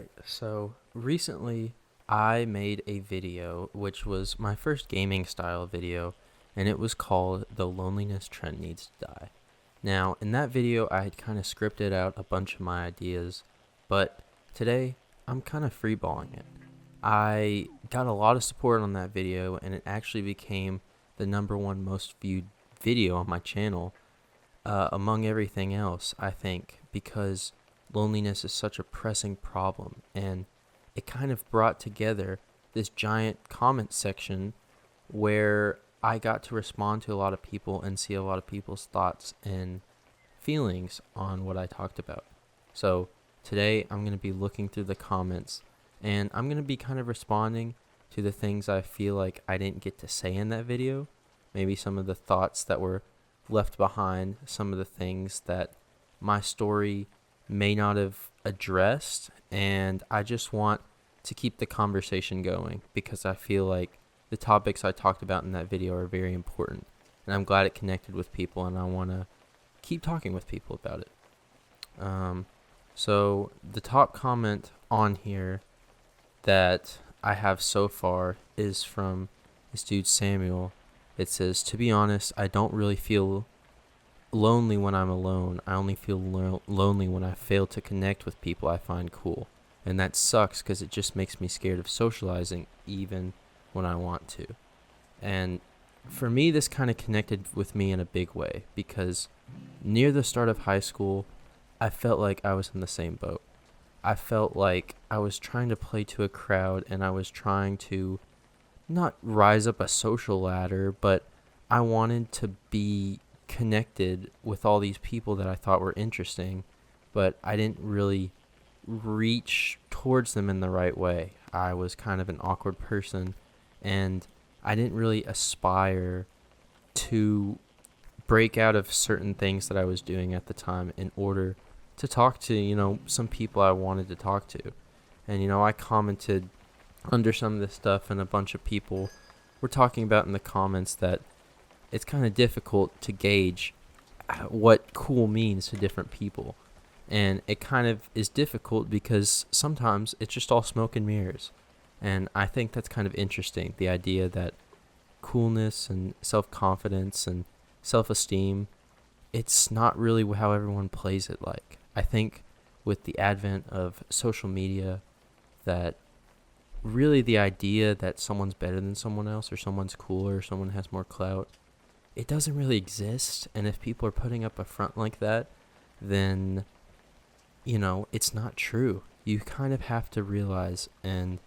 Alright, so recently I made a video which was my first gaming style video, and it was called The Loneliness Trend Needs to Die. Now, in that video, I had kind of scripted out a bunch of my ideas, but today I'm kind of freeballing it. I got a lot of support on that video, and it actually became the number one most viewed video on my channel among everything else, I think, because loneliness is such a pressing problem, and it kind of brought together this giant comment section where I got to respond to a lot of people and see a lot of people's thoughts and feelings on what I talked about. So today I'm going to be looking through the comments, and I'm going to be kind of responding to the things I feel like I didn't get to say in that video, maybe some of the thoughts that were left behind, some of the things that my story may not have addressed, and I just want to keep the conversation going because I feel like the topics I talked about in that video are very important, and I'm glad it connected with people, and I want to keep talking with people about it. So the top comment on here that I have so far is from this dude Samuel. It says, "To be honest, I don't really feel lonely when I'm alone. I only feel lonely when I fail to connect with people I find cool. And that sucks because it just makes me scared of socializing even when I want to." And for me, this kind of connected with me in a big way because near the start of high school, I felt like I was in the same boat. I felt like I was trying to play to a crowd, and I was trying to not rise up a social ladder, but I wanted to be connected with all these people that I thought were interesting, but I didn't really reach towards them in the right way. I was kind of an awkward person, and I didn't really aspire to break out of certain things that I was doing at the time in order to talk to, some people I wanted to talk to. And, I commented under some of this stuff, and a bunch of people were talking about in the comments that it's kind of difficult to gauge what cool means to different people. And it kind of is difficult because sometimes it's just all smoke and mirrors. And I think that's kind of interesting, the idea that coolness and self-confidence and self-esteem, it's not really how everyone plays it like. I think with the advent of social media, that really the idea that someone's better than someone else, or someone's cooler, or someone has more clout, it doesn't really exist. And if people are putting up a front like that, then, it's not true. You kind of have to realize and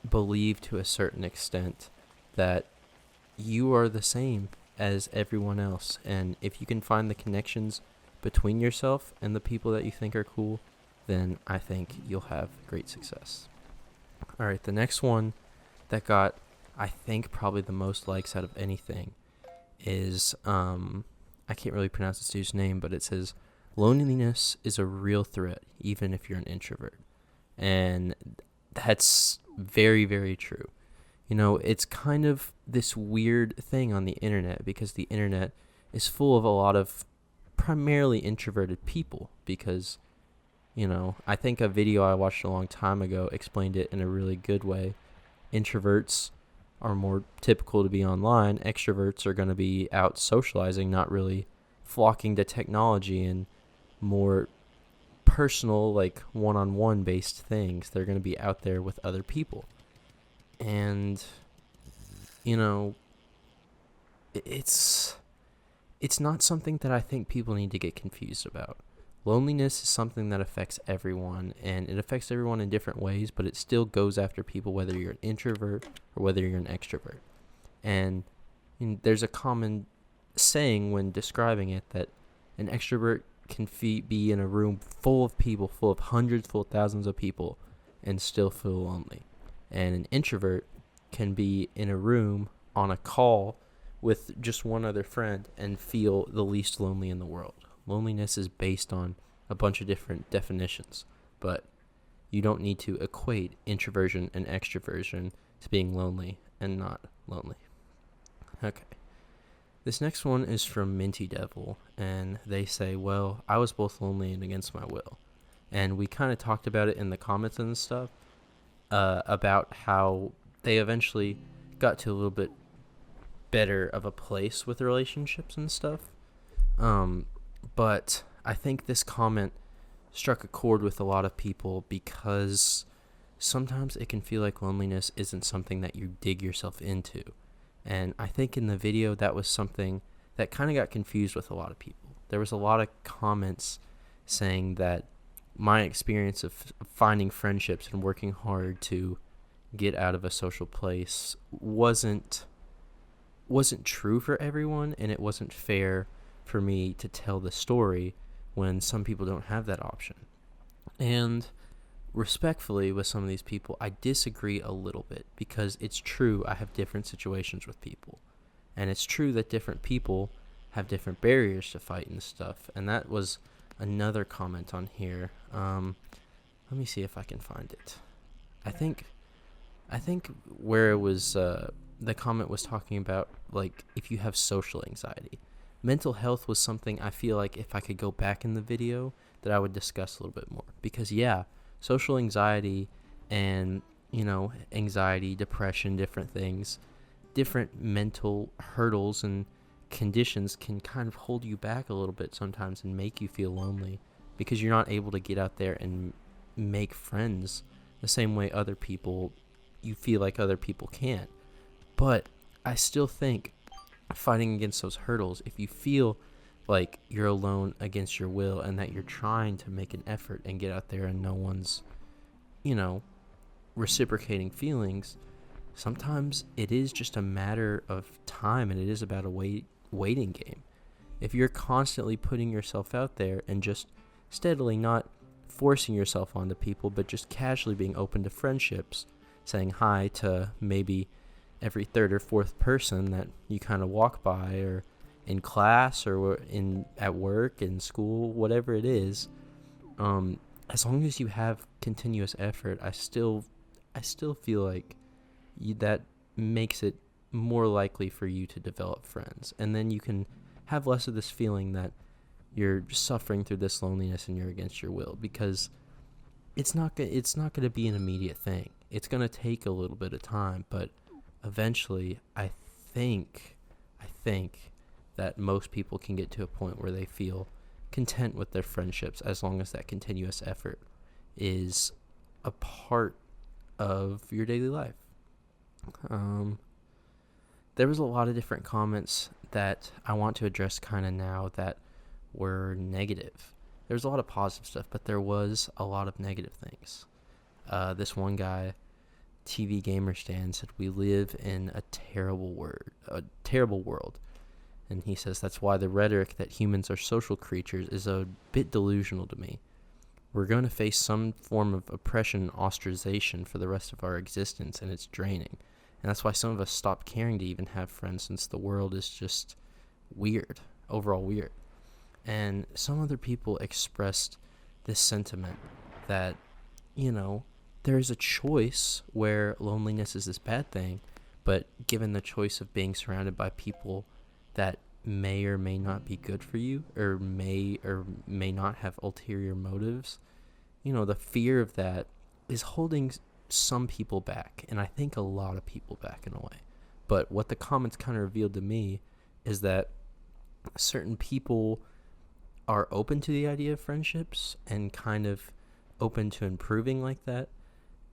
believe to a certain extent that you are the same as everyone else. And if you can find the connections between yourself and the people that you think are cool, then I think you'll have great success. All right, the next one that got, I think, probably the most likes out of anything is, I can't really pronounce this dude's name, but it says, "Loneliness is a real threat, even if you're an introvert." And that's very, very true. It's kind of this weird thing on the internet because the internet is full of a lot of primarily introverted people because, I think a video I watched a long time ago explained it in a really good way. Introverts are more typical to be online. Extroverts are going to be out socializing, not really flocking to technology and more personal, like one-on-one based things. They're going to be out there with other people. And, it's not something that I think people need to get confused about. Loneliness is something that affects everyone, and it affects everyone in different ways, but it still goes after people whether you're an introvert or whether you're an extrovert. And there's a common saying when describing it that an extrovert can be in a room full of people, full of hundreds, full of thousands of people, and still feel lonely. And an introvert can be in a room on a call with just one other friend and feel the least lonely in the world. Loneliness is based on a bunch of different definitions, but you don't need to equate introversion and extroversion to being lonely and not lonely. Okay. This next one is from Minty Devil, and they say, "Well, I was both lonely and against my will. and we kind of talked about it in the comments and stuff, about how they eventually got to a little bit better of a place with relationships and stuff. But I think this comment struck a chord with a lot of people because sometimes it can feel like loneliness isn't something that you dig yourself into. And I think in the video that was something that kind of got confused with a lot of people. There was a lot of comments saying that my experience of finding friendships and working hard to get out of a social place wasn't true for everyone, and it wasn't fair for me to tell the story when some people don't have that option. And respectfully, with some of these people, I disagree a little bit, because it's true I have different situations with people, and it's true that different people have different barriers to fight and stuff. And that was another comment on here. Let me see if I can find it. I think where it was, the comment was talking about, like, if you have social anxiety. Mental health was something I feel like if I could go back in the video that I would discuss a little bit more. Because, yeah, social anxiety and, anxiety, depression, different things, different mental hurdles and conditions can kind of hold you back a little bit sometimes and make you feel lonely because you're not able to get out there and make friends the same way you feel like other people can't. But I still think fighting against those hurdles, if you feel like you're alone against your will and that you're trying to make an effort and get out there and no one's, reciprocating feelings, sometimes it is just a matter of time, and it is about a waiting game. If you're constantly putting yourself out there and just steadily not forcing yourself onto people, but just casually being open to friendships, saying hi to maybe every third or fourth person that you kind of walk by, or in class, or at work, in school, whatever it is, as long as you have continuous effort, I still feel like that makes it more likely for you to develop friends, and then you can have less of this feeling that you're suffering through this loneliness and you're against your will, because it's not going to be an immediate thing. It's going to take a little bit of time, but eventually I think that most people can get to a point where they feel content with their friendships, as long as that continuous effort is a part of your daily life. There was a lot of different comments that I want to address kind of now that were negative. There was a lot of positive stuff, but there was a lot of negative things. This one guy, TV Gamer Stan, said, "We live in a terrible world. And he says, "That's why the rhetoric that humans are social creatures is a bit delusional to me. We're going to face some form of oppression and ostracization for the rest of our existence, and it's draining. And that's why some of us stop caring to even have friends, since the world is just overall weird." And some other people expressed this sentiment that, there is a choice where loneliness is this bad thing, but given the choice of being surrounded by people that may or may not be good for you, or may not have ulterior motives, the fear of that is holding some people back, and I think a lot of people back in a way. But what the comments kind of revealed to me is that certain people are open to the idea of friendships and kind of open to improving like that,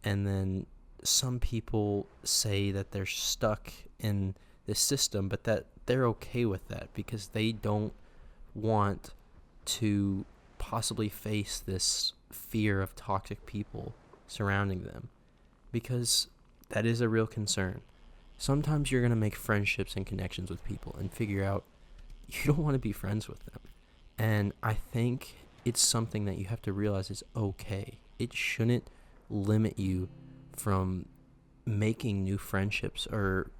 and then some people say that they're stuck in this system, but that they're okay with that because they don't want to possibly face this fear of toxic people surrounding them, because that is a real concern. Sometimes you're going to make friendships and connections with people and figure out you don't want to be friends with them. And I think it's something that you have to realize is okay. It shouldn't limit you from making new friendships, or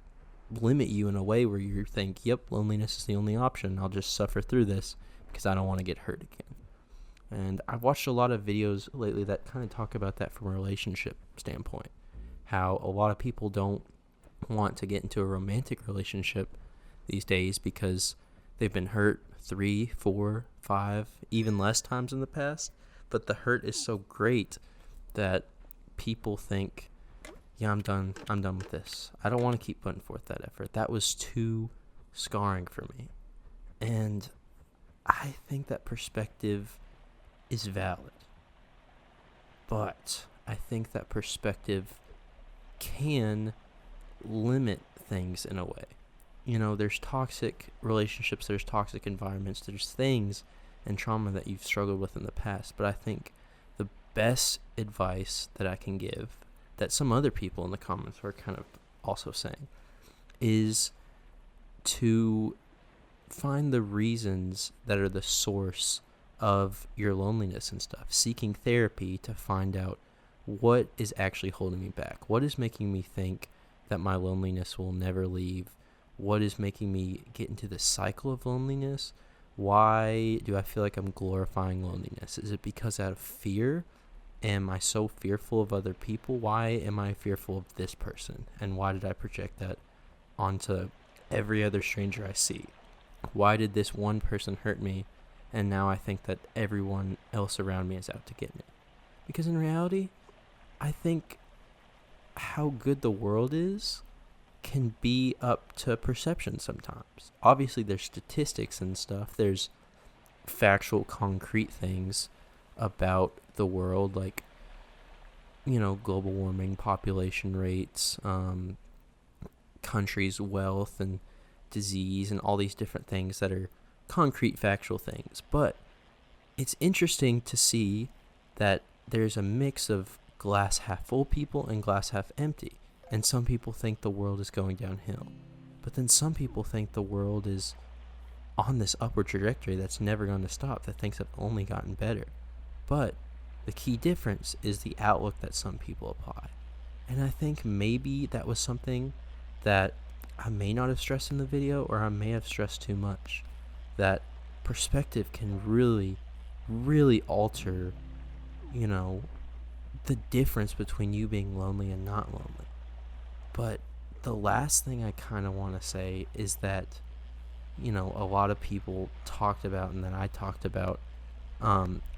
limit you in a way where you think, yep, loneliness is the only option. I'll just suffer through this because I don't want to get hurt again. And I've watched a lot of videos lately that kind of talk about that from a relationship standpoint. How a lot of people don't want to get into a romantic relationship these days because they've been hurt 3, 4, 5, even less times in the past. But the hurt is so great that people think, yeah, I'm done with this. I don't want to keep putting forth that effort. That was too scarring for me. And I think that perspective is valid. But I think that perspective can limit things in a way. You know, there's toxic relationships, there's toxic environments, there's things and trauma that you've struggled with in the past. But I think the best advice that I can give, that some other people in the comments were kind of also saying, is to find the reasons that are the source of your loneliness and stuff. Seeking therapy to find out what is actually holding me back. What is making me think that my loneliness will never leave? What is making me get into the cycle of loneliness? Why do I feel like I'm glorifying loneliness? Is it because out of fear? Am I so fearful of other people? Why am I fearful of this person? And why did I project that onto every other stranger I see? Why did this one person hurt me, and now I think that everyone else around me is out to get me? Because in reality, I think how good the world is can be up to perception sometimes. Obviously, there's statistics and stuff. There's factual, concrete things about the world, like, you know, global warming, population rates, countries' wealth and disease, and all these different things that are concrete, factual things. But it's interesting to see that there's a mix of glass half full people and glass half empty. And some people think the world is going downhill. But then some people think the world is on this upward trajectory that's never going to stop, that things have only gotten better. But the key difference is the outlook that some people apply. And I think maybe that was something that I may not have stressed in the video, or I may have stressed too much. That perspective can really, really alter, you know, the difference between you being lonely and not lonely. But the last thing I kind of want to say is that, you know, a lot of people talked about, and that I talked about,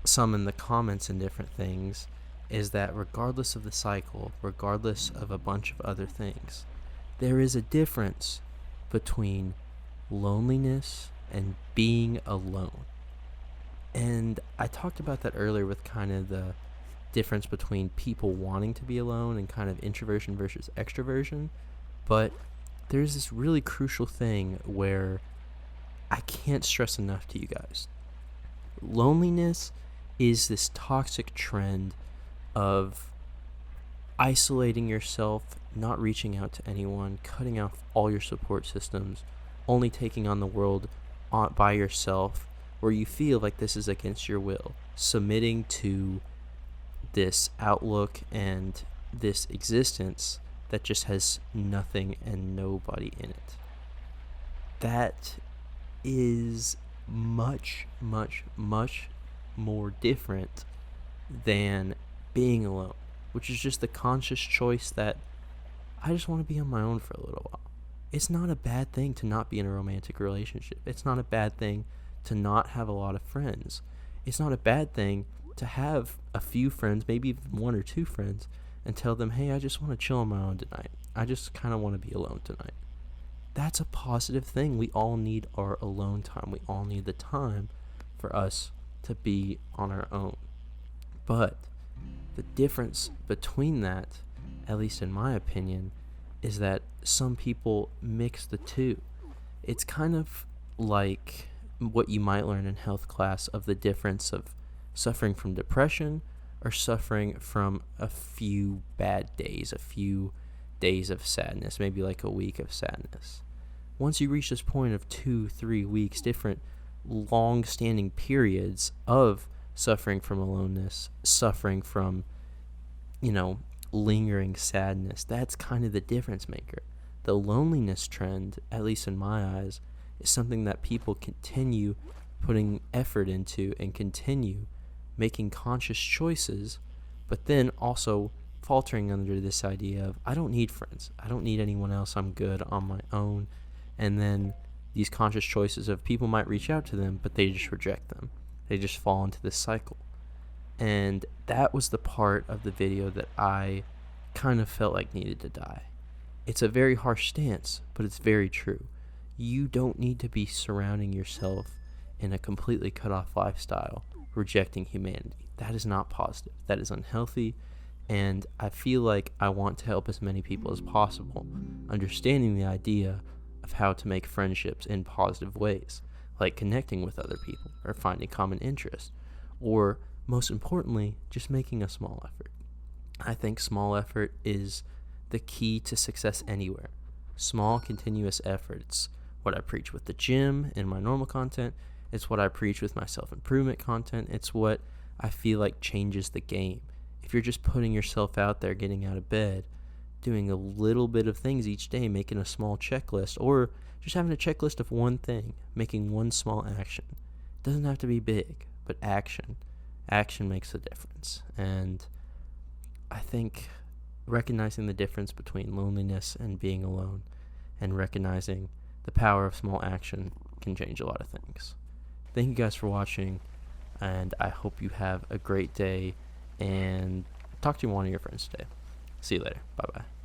some in the comments and different things, is that regardless of the cycle, regardless of a bunch of other things, there is a difference between loneliness and being alone. And I talked about that earlier with kind of the difference between people wanting to be alone and kind of introversion versus extroversion. But there's this really crucial thing where I can't stress enough to you guys. Loneliness is this toxic trend of isolating yourself, not reaching out to anyone, cutting off all your support systems, only taking on the world by yourself, where you feel like this is against your will, submitting to this outlook and this existence that just has nothing and nobody in it. That is much, much, much more different than being alone, which is just the conscious choice that I just want to be on my own for a little while. It's not a bad thing to not be in a romantic relationship. It's not a bad thing to not have a lot of friends. It's not a bad thing to have a few friends, maybe even one or two friends, and tell them, hey, I just want to chill on my own tonight. I just kind of want to be alone tonight. That's a positive thing. We all need our alone time. We all need the time for us to be on our own. But the difference between that, at least in my opinion, is that some people mix the two. It's kind of like what you might learn in health class of the difference of suffering from depression or suffering from a few bad days, a few days of sadness, maybe like a week of sadness. Once you reach this point of 2-3 weeks, different long-standing periods of suffering from aloneness, suffering from, you know, lingering sadness, that's kind of the difference maker. The loneliness trend, at least in my eyes, is something that people continue putting effort into and continue making conscious choices, but then also faltering under this idea of, I don't need friends. I don't need anyone else. I'm good on my own. And then these conscious choices of people might reach out to them, but they just reject them. They just fall into this cycle. And that was the part of the video that I kind of felt like needed to die. It's a very harsh stance, but it's very true. You don't need to be surrounding yourself in a completely cut off lifestyle, rejecting humanity. That is not positive. That is unhealthy. And I feel like I want to help as many people as possible, understanding the idea of how to make friendships in positive ways, like connecting with other people or finding common interests, or most importantly, just making a small effort. I think small effort is the key to success anywhere. Small, continuous efforts. What I preach with the gym and my normal content. It's what I preach with my self-improvement content. It's what I feel like changes the game. If you're just putting yourself out there, getting out of bed, doing a little bit of things each day, making a small checklist, or just having a checklist of one thing, making one small action. It doesn't have to be big, but action. Action makes a difference. And I think recognizing the difference between loneliness and being alone, and recognizing the power of small action can change a lot of things. Thank you guys for watching, and I hope you have a great day, and talk to one of your friends today. See you later. Bye-bye.